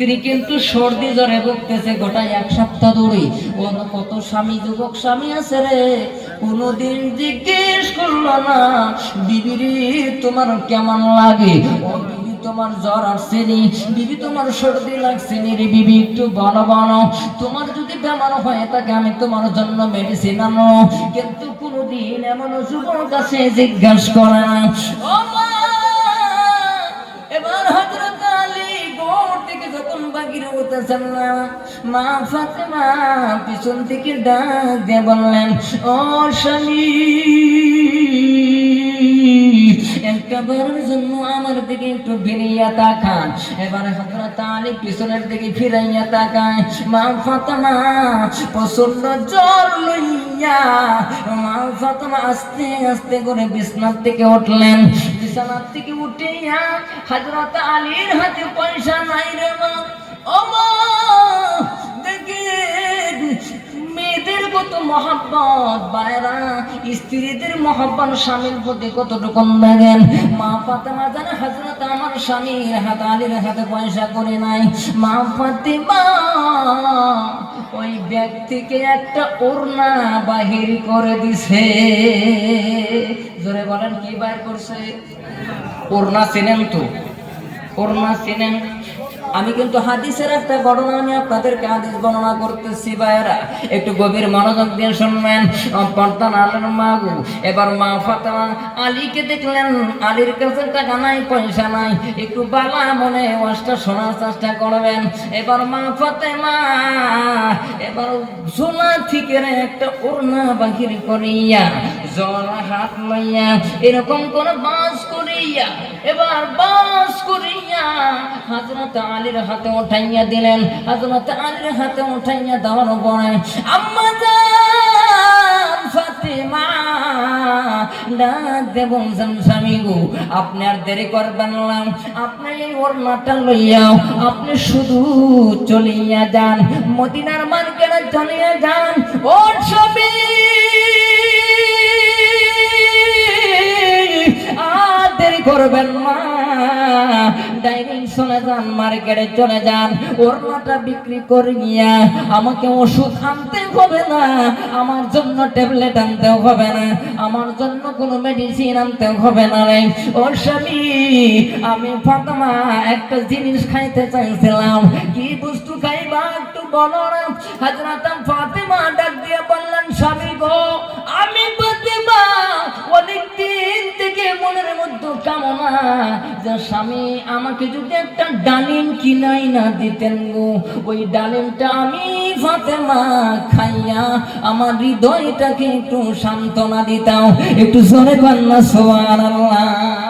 স্ত্রী কিন্তু সর্দি জ্বরে ভুগতেছে গোটা 1 সপ্তাহ ধরে। কত স্বামী, যুবক স্বামী আছে রে, কোনোদিন জিজ্ঞেস করলো না বিবি রে তোমার কেমন লাগে, ও বিবি তোমার জ্বর আসছে নি, বিবি তোমার সর্দি লাগছে নি রে, বিবি একটু বলো বলো, তোমার যদি বেমার হয়ে থাকে আমি তোমার জন্য মেডিসিন আনো। কিন্তু কোনোদিন এমন যুবক আছে জিজ্ঞাসা করে না। ও মা, এবার হযরত আলী গোর থেকে যখন বাগিরে উঠেছেন না, মা ফাতেমা পিছন থেকে ডাক দিয়ে বললেন, ও স্বামী, একটা বারের জন্য আমার দিকে একটু ফিরিয়া তাকান। এবার হযরত আলী পিছনের দিকে ফিরাইয়া তাকায়। মা ফাতেমা প্রচন্ড জ্বর লইয়া মা ফাতেমা আস্তে আস্তে করে বিছানার থেকে উঠলেন। বিছানার থেকে উঠিয়া হযরত আলীর হাতে পয়সা নাই রে মা। ও মা, দেখেন মেয়েদের কত মহব্বত, বাইরা স্ত্রীদের মহব্বত স্বামীর প্রতি কতটুকু দেখেন। মা ফাতেমা জানে হযরত আমার স্বামীর হাতে আলীর হাতে পয়সা করে নাই। মা ফাতেমা ওই ব্যাগ থেকে একটা ওড়না বাহির করে দিছে। জোরে বলেন কি বাইর করছে? ওড়না চেনেন তো? ওড়না চেনেন? আমি কিন্তু হাদিসের একটা ঘটনা আমি আপনাদেরকে হাদিস বর্ণনা করতেছি ভাইরা, একটু গভীর মনোযোগ দিয়ে শুনবেন। পর্দান আলের মাগু এবার মা ফাতেমা আলীকে দেখলেন, আলীর কাছে টাকা নাই, পয়সা নাই, একটু বালা মনে ওয়াজটা শোনার চেষ্টা করবেন। এবার মা ফাতেমা এবার সোনা থেকে একটা ওড়না বাহির করিয়া জলা হাত লইয়া এরকম কোন বাস করিয়া এবার বাস করিয়া হযরত আলীর হাতে উঠাইয়া দিলেন। হযরত আলীর হাতে উঠাইয়া দেওয়ার পরে আম্মা জান ফাতেমা ডাক দে বলছেন, স্বামী গো আপনি আর দেরি করবেন না, আপনি এই ওড়নাটা লইয়া আপনি শুধু চলিয়া যান, মদিনার মার্কেটে চলিয়া যান। ও স্বামী আর দেরি করবেন না, ডাইরেক্ট চলে যান, মার্কেটে চলে যান, ওড়নাটা বিক্রি করিয়া আমাকে ওষুধ আনতে হবে না, আমার জন্য ট্যাবলেট আনতে হবে না, আমার জন্য কোনো মেডিসিন আনতে হবে না রে। ও স্বামী, আমি ফাতেমা একটা জিনিস খাইতে চাইছিলাম, কি বস্তু খাইবা একটু বলো না। হযরত ফাতেমা ডাক দিয়ে বললেন, স্বামী গো আমি ফাতেমা অনেকদিন থেকে মনের মধ্যে কামনা যে স্বামী আমাকে যদি একটা ডালিম কিনাই না দিতেন গো, ওই ডালিমটা আমি ফাতেমা খাইয়া আমার হৃদয়টাকে একটু সান্ত্বনা দিতাম। একটু জোরে বলনা সুবহানাল্লাহ।